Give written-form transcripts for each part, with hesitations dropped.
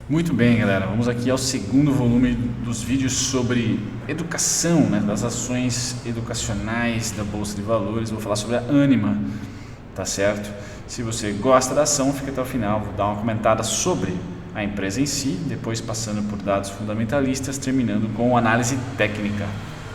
Muito bem, galera. Vamos aqui ao segundo volume dos vídeos sobre educação, né, das ações educacionais da Bolsa de Valores. Vou falar sobre a Anima, tá certo? Se você gosta da ação, fica até o final. Vou dar uma comentada sobre a empresa em si, depois passando por dados fundamentalistas, terminando com análise técnica,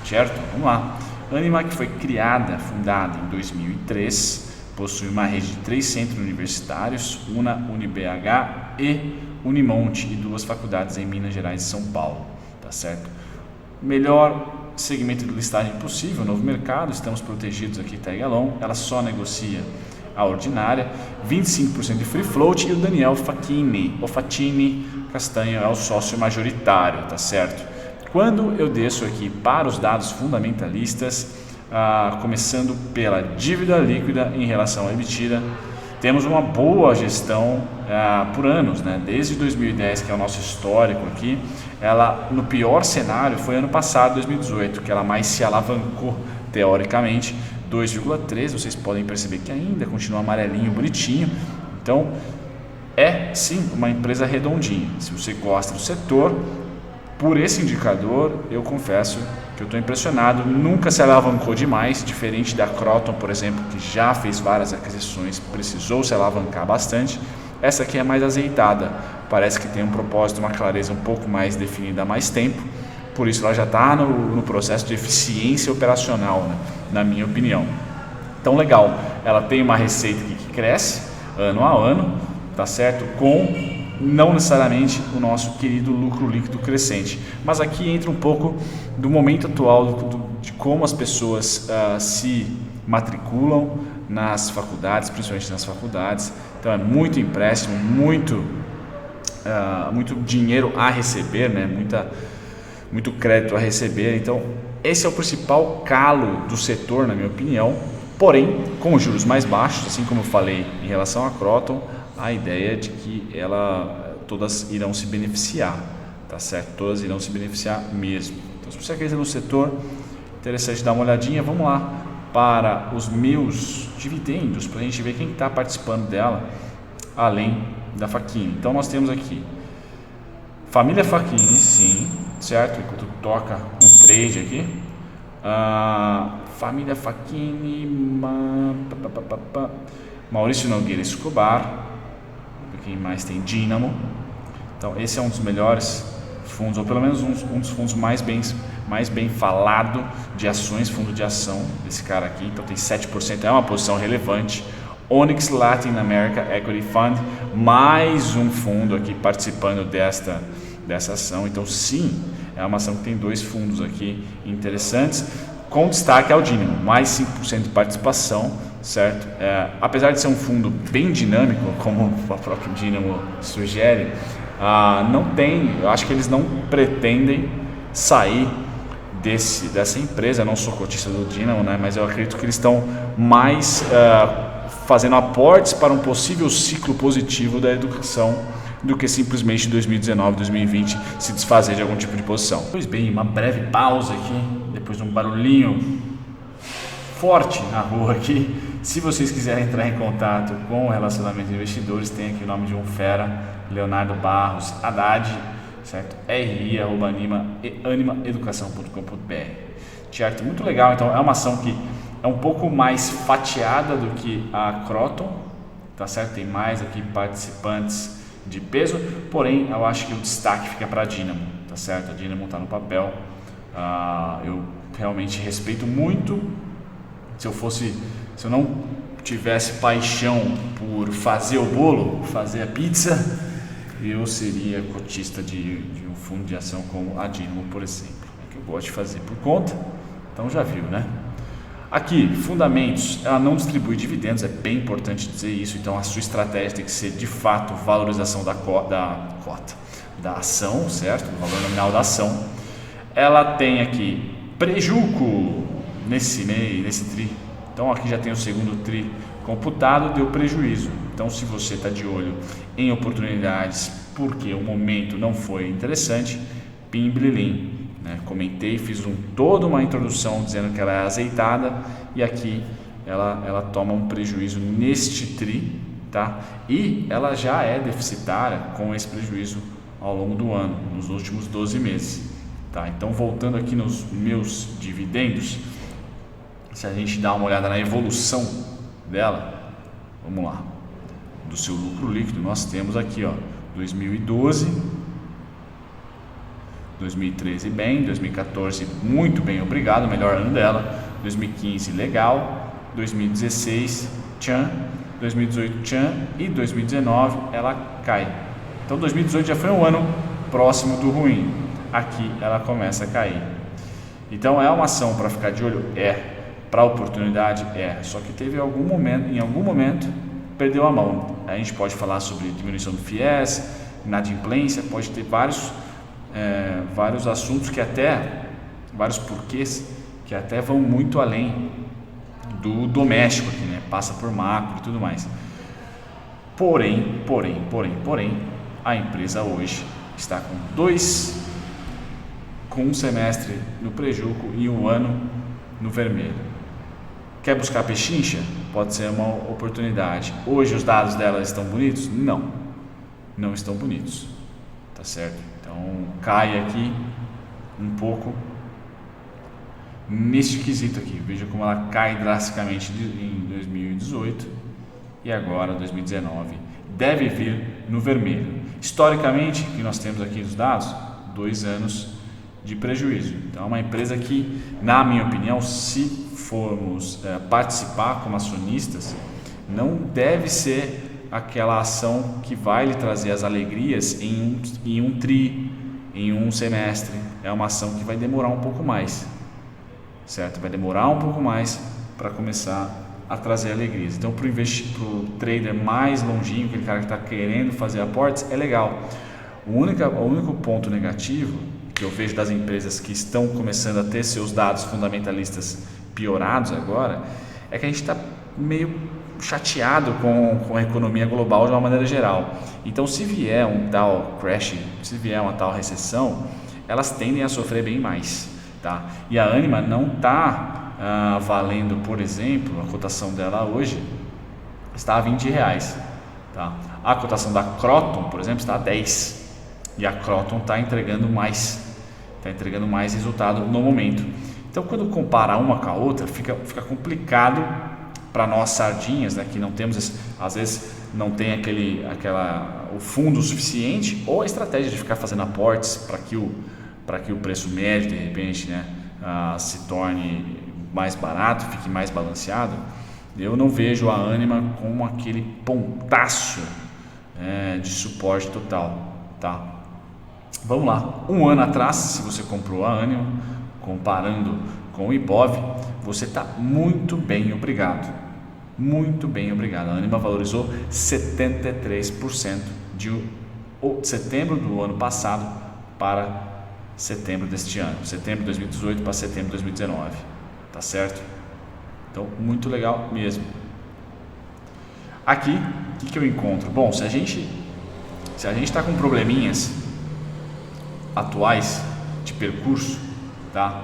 certo? Vamos lá. Anima, que foi fundada em 2003, possui uma rede de 3 centros universitários, UNA, UniBH e Unimonte, e 2 faculdades em Minas Gerais e São Paulo, tá certo? Melhor segmento de listagem possível, novo mercado, estamos protegidos aqui, tag along, ela só negocia a ordinária, 25% de free float, e o Daniel Fatini Castanho é o sócio majoritário, tá certo? Quando eu desço aqui para os dados fundamentalistas, começando pela dívida líquida em relação à EBITDA, temos uma boa gestão por anos, né? Desde 2010, que é o nosso histórico aqui. Ela, no pior cenário, foi ano passado, 2018, que ela mais se alavancou teoricamente, 2,13. Vocês podem perceber que ainda continua amarelinho, bonitinho. Então, é sim uma empresa redondinha. Se você gosta do setor, por esse indicador, eu confesso que eu estou impressionado. Nunca se alavancou demais, diferente da Croton, por exemplo, que já fez várias aquisições, precisou se alavancar bastante. Essa aqui é mais azeitada, parece que tem um propósito, uma clareza um pouco mais definida há mais tempo, por isso ela já está no processo de eficiência operacional, né, na minha opinião. Então, legal, ela tem uma receita que cresce ano a ano, tá certo? Com não necessariamente o nosso querido lucro líquido crescente, mas aqui entra um pouco do momento atual, de como as pessoas se matriculam nas faculdades, principalmente nas faculdades. Então é muito empréstimo, muito dinheiro a receber, né? Muito crédito a receber. Então esse é o principal calo do setor, na minha opinião. Porém, com os juros mais baixos, assim como eu falei em relação à Croton, a ideia é de que todas irão se beneficiar, tá certo? Todas irão se beneficiar mesmo. Então, se você acredita no setor, interessante dar uma olhadinha. Vamos lá para os meus dividendos, para a gente ver quem está participando dela, além da Facchini. Então, nós temos aqui família Facchini, sim, certo? Enquanto toca um trade aqui. Família Facchini, Maurício Nogueira Escobar. Quem mais tem? Dynamo. Então esse é um dos melhores fundos, ou pelo menos um dos fundos mais bem falado de ações, fundo de ação desse cara aqui. Então tem 7%, é uma posição relevante. Onyx Latin America Equity Fund, mais um fundo aqui participando dessa ação. Então sim, é uma ação que tem 2 fundos aqui interessantes, com destaque ao Dynamo, mais 5% de participação, certo? Apesar de ser um fundo bem dinâmico, como o próprio Dynamo sugere, eu acho que eles não pretendem sair dessa empresa. Eu não sou cotista do Dynamo, né? Mas eu acredito que eles estão mais fazendo aportes para um possível ciclo positivo da educação do que simplesmente 2019, 2020 se desfazer de algum tipo de posição. Pois bem, uma breve pausa aqui, depois de um barulhinho forte na rua aqui. Se vocês quiserem entrar em contato com o relacionamento de investidores, tem aqui o nome de um fera, Leonardo Barros Haddad, certo? RI@animaeducação.com.br, certo? Muito legal. Então é uma ação que é um pouco mais fatiada do que a Croton, tá certo? Tem mais aqui participantes de peso, porém eu acho que o destaque fica para a Dynamo, tá certo? A Dynamo está no papel. Eu realmente respeito muito. Se eu não tivesse paixão por fazer o bolo, fazer a pizza, eu seria cotista de um fundo de ação como a Dynamo, por exemplo, que eu gosto de fazer por conta. Então já viu, né? Aqui, fundamentos, ela não distribui dividendos, é bem importante dizer isso. Então a sua estratégia tem que ser de fato valorização da ação, certo? O valor nominal da ação. Ela tem aqui prejuízo nesse tri. Então aqui já tem o segundo tri computado, deu prejuízo. Então se você está de olho em oportunidades porque o momento não foi interessante, pimblilim. Comentei, fiz toda uma introdução dizendo que ela é azeitada, e aqui ela toma um prejuízo neste tri, tá? E ela já é deficitária com esse prejuízo ao longo do ano, nos últimos 12 meses. Tá? Então, voltando aqui nos meus dividendos, se a gente dá uma olhada na evolução dela, vamos lá, do seu lucro líquido, nós temos aqui, ó, 2012, 2013 bem, 2014 muito bem, obrigado, melhor ano dela, 2015 legal, 2016 tchan, 2018 tchan e 2019 ela cai. Então 2018 já foi um ano próximo do ruim, aqui ela começa a cair. Então é uma ação para ficar de olho? Para oportunidade? Só que teve em algum momento perdeu a mão. A gente pode falar sobre diminuição do FIES, inadimplência, pode ter vários assuntos vários porquês que até vão muito além do doméstico aqui, né? Passa por macro e tudo mais. Porém, a empresa hoje está com um semestre no prejuízo e um ano no vermelho. Quer buscar pechincha? Pode ser uma oportunidade. Hoje os dados dela estão bonitos? Não estão bonitos, tá certo? Então cai aqui um pouco neste quesito aqui. Veja como ela cai drasticamente em 2018 e agora 2019 deve vir no vermelho. Historicamente, que nós temos aqui os dados, 2 anos de prejuízo. Então é uma empresa que, na minha opinião, se formos participar como acionistas, não deve ser aquela ação que vai lhe trazer as alegrias em um semestre. É uma ação que vai demorar um pouco mais, certo? Vai demorar um pouco mais para começar a trazer alegrias. Então, para o trader mais longínquo, aquele cara que está querendo fazer aportes, é legal. O único ponto negativo que eu vejo das empresas que estão começando a ter seus dados fundamentalistas piorados agora, é que a gente está meio chateado com a economia global de uma maneira geral. Então, se vier um tal crash, se vier uma tal recessão, elas tendem a sofrer bem mais, tá? E a Anima não está valendo, por exemplo, a cotação dela hoje está a R$20, tá? A cotação da Croton, por exemplo, está a 10, e a Croton está entregando mais resultado no momento. Então, quando compara uma com a outra, fica complicado para nós sardinhas, né, que não temos, às vezes não tem o fundo suficiente, ou a estratégia de ficar fazendo aportes para que o preço médio, de repente, né, se torne mais barato, fique mais balanceado. Eu não vejo a Anima como aquele pontaço de suporte total, tá? Vamos lá, um ano atrás, se você comprou a Anima, comparando com o Ibov, você está muito bem, obrigado. Muito bem, obrigado. A Anima valorizou 73% de setembro do ano passado para setembro deste ano. Setembro de 2018 para setembro de 2019. Tá certo? Então, muito legal mesmo. Aqui, o que eu encontro? Bom, se a gente está com probleminhas atuais de percurso, tá?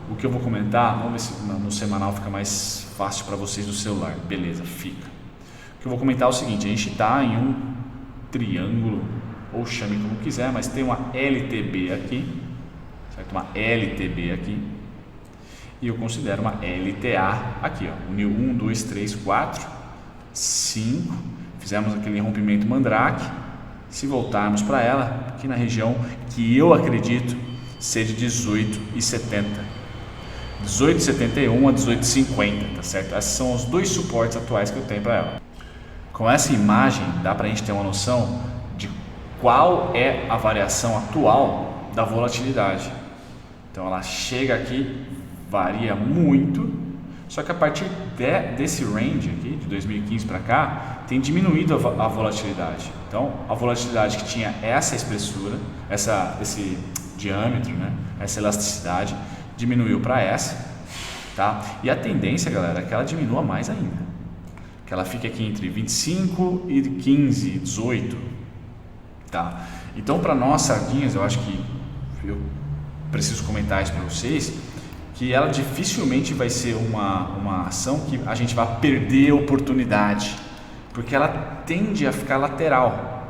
O que eu vou comentar, vamos ver se no semanal fica mais fácil para vocês no celular. Beleza, fica. O que eu vou comentar é o seguinte: a gente está em um triângulo, ou chame como quiser, mas tem uma LTB aqui, certo? Uma LTB aqui, e eu considero uma LTA aqui, ó. Uniu 1, 2, 3, 4, 5. Fizemos aquele rompimento Mandrake. Se voltarmos para ela, aqui na região que eu acredito ser de 18,70. 18,71 a 18,50, tá certo? Esses são os dois suportes atuais que eu tenho para ela. Com essa imagem dá para a gente ter uma noção de qual é a variação atual da volatilidade. Então ela chega aqui, varia muito, só que a partir desse range aqui, de 2015 para cá, tem diminuído a volatilidade. Então a volatilidade que tinha essa espessura, esse diâmetro, né? Essa elasticidade, diminuiu para essa, tá? E a tendência, galera, é que ela diminua mais ainda, que ela fique aqui entre 25 e 15, 18, tá? Então, para nós sardinhas, eu acho que eu preciso comentar isso para vocês, que ela dificilmente vai ser uma ação que a gente vai perder a oportunidade, porque ela tende a ficar lateral.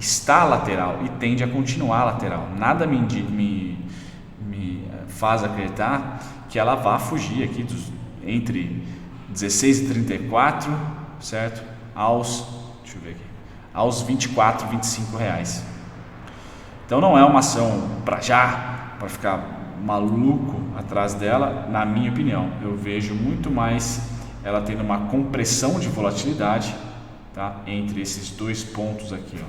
está lateral e tende a continuar lateral. Nada me faz acreditar que ela vá fugir aqui entre 16 e 34, certo? Deixa eu ver aqui, aos 24, 25 reais. Então não é uma ação para ficar maluco atrás dela, na minha opinião. Eu vejo muito mais ela tendo uma compressão de volatilidade, tá? Entre esses dois pontos aqui, ó.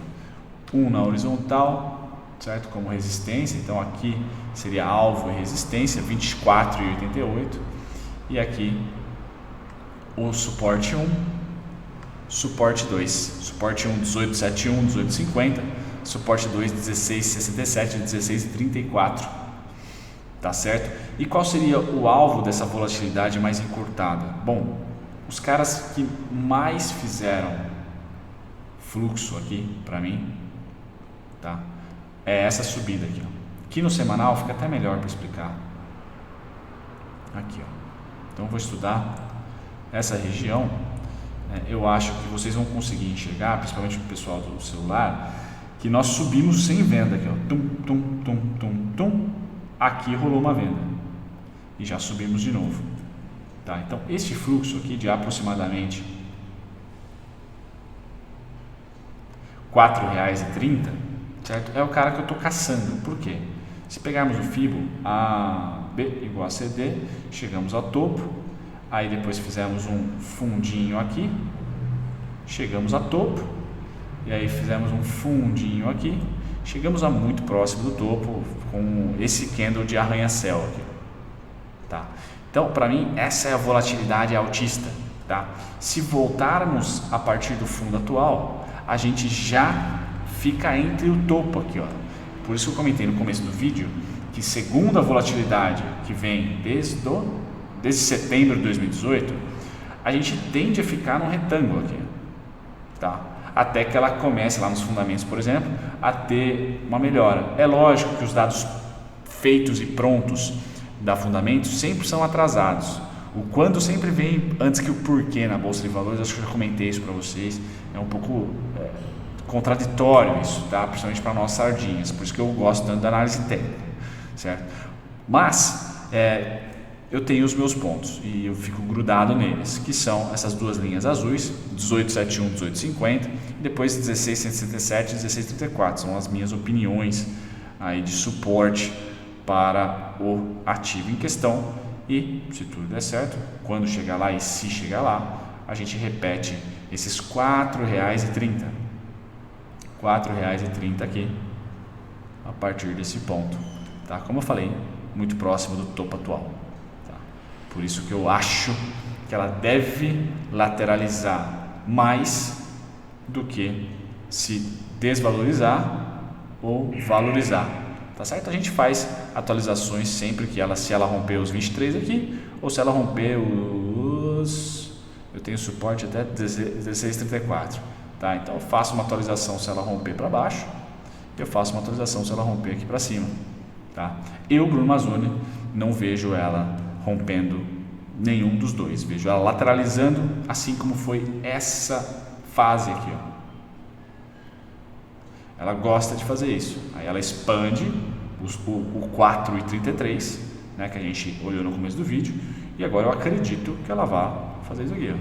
Um na horizontal, certo? Como resistência, então aqui seria alvo e resistência, 24,88, e aqui o suporte 1, suporte 2, suporte 1, 18,71, 18,50, suporte 2, 16,67, 16,34, tá certo? E qual seria o alvo dessa volatilidade mais encurtada? Bom, os caras que mais fizeram fluxo aqui para mim, tá? É essa subida aqui, ó. Aqui no semanal fica até melhor para explicar. Aqui, ó. Então eu vou estudar essa região. Eu acho que vocês vão conseguir enxergar, principalmente o pessoal do celular, que nós subimos sem venda aqui, ó. Tum, tum, tum, tum, tum. Aqui rolou uma venda e já subimos de novo, tá? Então este fluxo aqui de aproximadamente R$4,30, certo? É o cara que eu estou caçando. Por quê? Se pegarmos o Fibo AB igual a CD, chegamos ao topo, aí depois fizemos um fundinho aqui, chegamos a topo, e aí fizemos um fundinho aqui, chegamos a muito próximo do topo com esse candle de arranha-céu aqui, tá? Então, para mim, essa é a volatilidade altista, tá? Se voltarmos a partir do fundo atual, a gente já fica entre o topo aqui, ó. Por isso que eu comentei no começo do vídeo que segundo a volatilidade que vem desde setembro de 2018, a gente tende a ficar num retângulo aqui, tá? Até que ela comece lá nos fundamentos, por exemplo, a ter uma melhora. É lógico que os dados feitos e prontos da fundamentos sempre são atrasados. O quando sempre vem antes que o porquê na Bolsa de Valores. Acho que eu já comentei isso para vocês. É um pouco contraditório isso, tá? Principalmente para nós sardinhas. Por isso que eu gosto tanto da análise técnica, certo? Mas eu tenho os meus pontos e eu fico grudado neles, que são essas duas linhas azuis, 18,71, 18,50, e depois 16,167 e 16,34. São as minhas opiniões aí de suporte para o ativo em questão. E se tudo der certo, quando chegar lá e se chegar lá, a gente repete esses R$4,30. R$4,30 aqui a partir desse ponto, tá? Como eu falei, muito próximo do topo atual. Por isso que eu acho que ela deve lateralizar mais do que se desvalorizar ou valorizar, tá certo? A gente faz atualizações sempre que se ela romper os 23 aqui, ou se ela romper eu tenho suporte até 16,34, tá? Então eu faço uma atualização se ela romper para baixo, eu faço uma atualização se ela romper aqui para cima, tá? Eu, Bruno Mazzoni, não vejo ela rompendo nenhum dos dois, vejo ela lateralizando, assim como foi essa fase aqui, ó. Ela gosta de fazer isso, aí ela expande o 4,33, né, que a gente olhou no começo do vídeo, e agora eu acredito que ela vai fazer isso aqui, ó.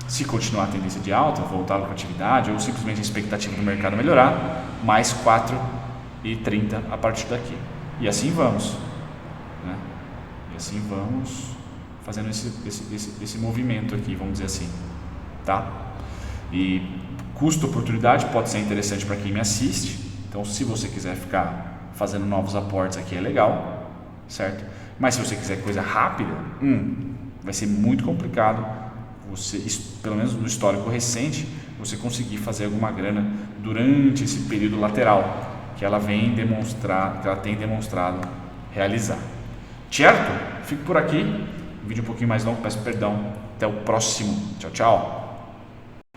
Se continuar a tendência de alta, voltar para a atividade, ou simplesmente a expectativa do mercado melhorar, mais 4,30 a partir daqui, e assim vamos. E assim vamos fazendo esse movimento aqui, vamos dizer assim, tá? E custo-oportunidade pode ser interessante para quem me assiste. Então, se você quiser ficar fazendo novos aportes aqui, é legal, certo? Mas se você quiser coisa rápida, vai ser muito complicado você, pelo menos no histórico recente, você conseguir fazer alguma grana durante esse período lateral que ela tem demonstrado realizar. Certo? Fico por aqui. Vídeo um pouquinho mais longo, peço perdão. Até o próximo. Tchau, tchau.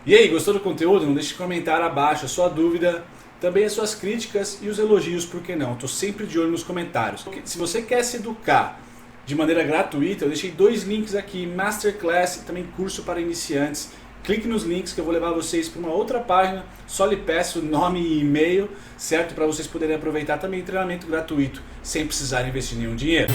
E aí, gostou do conteúdo? Não deixe de comentar abaixo a sua dúvida, também as suas críticas e os elogios, por que não? Estou sempre de olho nos comentários. Se você quer se educar de maneira gratuita, eu deixei 2 links aqui, Masterclass e também curso para iniciantes clique nos links que eu vou levar vocês para uma outra página. Só lhe peço nome e e-mail, certo? Para vocês poderem aproveitar também treinamento gratuito, sem precisar investir nenhum dinheiro.